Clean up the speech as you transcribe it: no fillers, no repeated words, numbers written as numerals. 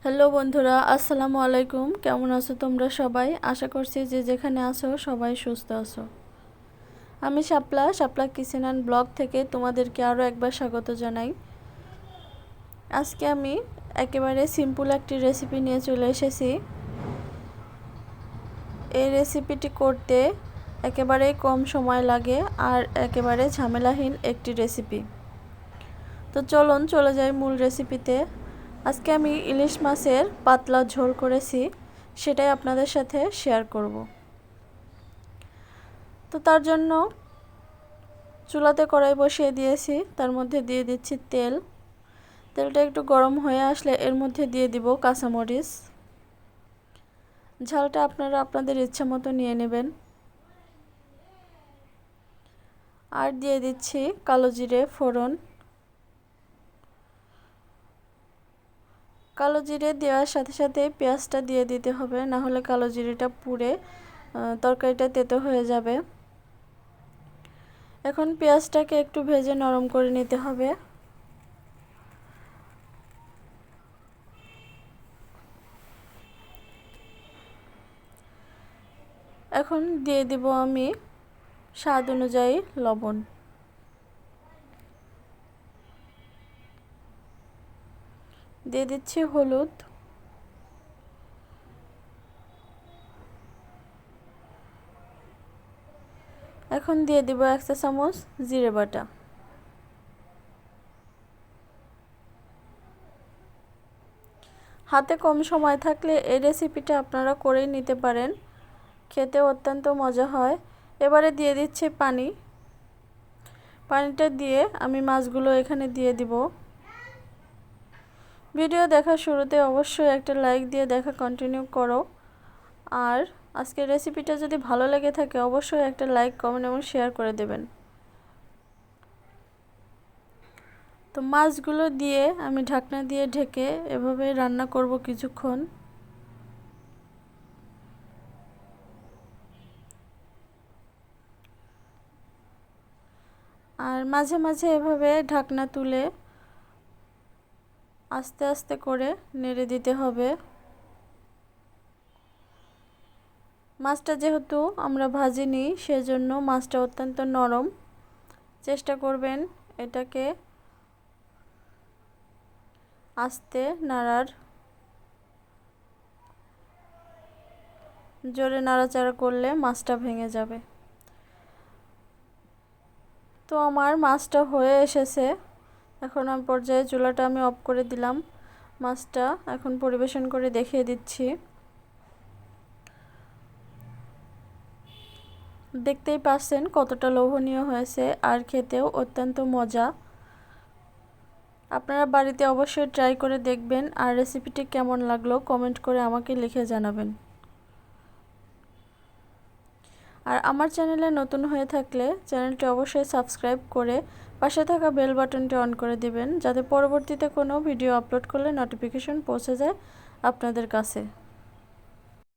Hello বন্ধুরা, আসসালামু আলাইকুম। কেমন আছো তোমরা সবাই? আশা করছি যে যেখানে আছো সবাই সুস্থ আছো। আমি শাপলা কিচেন অ্যান্ড ব্লগ থেকে তোমাদেরকে আরও একবার স্বাগত জানাই। আজকে আমি একেবারে সিম্পল একটি রেসিপি নিয়ে চলে এসেছি। এই রেসিপিটি করতে একেবারে কম সময় লাগে আর একেবারে ঝামেলাহীন একটি রেসিপি। তো চলুন চলে যাই মূল রেসিপিতে। আজকে আমি ইলিশ মাছের পাতলা ঝোল করেছি, সেটাই আপনাদের সাথে শেয়ার করব। তো তার জন্য চুলাতে কড়াই বসিয়ে দিয়েছি, তার মধ্যে দিয়ে দিচ্ছি তেল। তেলটা একটু গরম হয়ে আসলে এর মধ্যে দিয়ে দিব কাঁচামরিচ। ঝালটা আপনারা আপনাদের ইচ্ছা মতো নিয়ে নেবেন। আর দিয়ে দিচ্ছি কালো জিরে ফোড়ন। কালো জিরে দেওয়ার সাথে সাথে পেঁয়াজটা দিয়ে দিতে হবে, না হলে কালো জিরেটা পুড়ে তরকারিটা তেতো হয়ে যাবে। এখন পেঁয়াজটাকে একটু ভেজে নরম করে নিতে হবে। এখন দিয়ে দিব আমি স্বাদ অনুযায়ী লবণ। দিয়ে দিচ্ছি হলুদ। এখন দিয়ে দিব 1 চা চামচ জিরে বাটা। হাতে কম সময় থাকলে এই রেসিপিটা আপনারা করেই নিতে পারেন, খেতে অত্যন্ত মজা হয়। এবারে দিয়ে দিচ্ছি পানি। পানিটা দিয়ে আমি মাছগুলো এখানে দিয়ে দিব। ভিডিও দেখার শুরুতে অবশ্যই একটা লাইক দিয়ে দেখা কন্টিনিউ করো। আর আজকের রেসিপিটা যদি ভালো লেগে থাকে অবশ্যই একটা লাইক, কমেন্ট এবং শেয়ার করে দেবেন। তো মাছগুলো দিয়ে আমি ঢাকনা দিয়ে ঢেকে এভাবে রান্না করব কিছুক্ষণ। আর মাঝে মাঝে এভাবে ঢাকনা তুলে আস্তে আস্তে করে নেড়ে দিতে হবে। মাছটা যেহেতু আমরা ভাজিনি, সেজন্য মাছটা অত্যন্ত নরম। চেষ্টা করবেন এটাকে আস্তে নাড়ার। জোরে নাড়াচাড়া করলে মাছটা ভেঙে যাবে। তো আমার মাছটা হয়ে এসেছে। এখন পর্যায়ে চুলাটা আমি অফ করে দিলাম। মাছটা এখন পরিবেশন করে দেখিয়ে দিচ্ছি। দেখতেই পাচ্ছেন কতটা লোভনীয় হয়েছে আর খেতেও অত্যন্ত মজা। আপনারা বাড়িতে অবশ্যই ট্রাই করে দেখবেন আর রেসিপিটি কেমন লাগলো কমেন্ট করে আমাকে লিখে জানাবেন। আর আমার চ্যানেলে নতুন হয়ে থাকলে চ্যানেলটি অবশ্যই সাবস্ক্রাইব করে পাশে থাকা বেল বাটনটি অন করে দিবেন, যাতে পরবর্তীতে কোনো ভিডিও আপলোড করলে নোটিফিকেশন পৌঁছে যায় আপনাদের কাছে।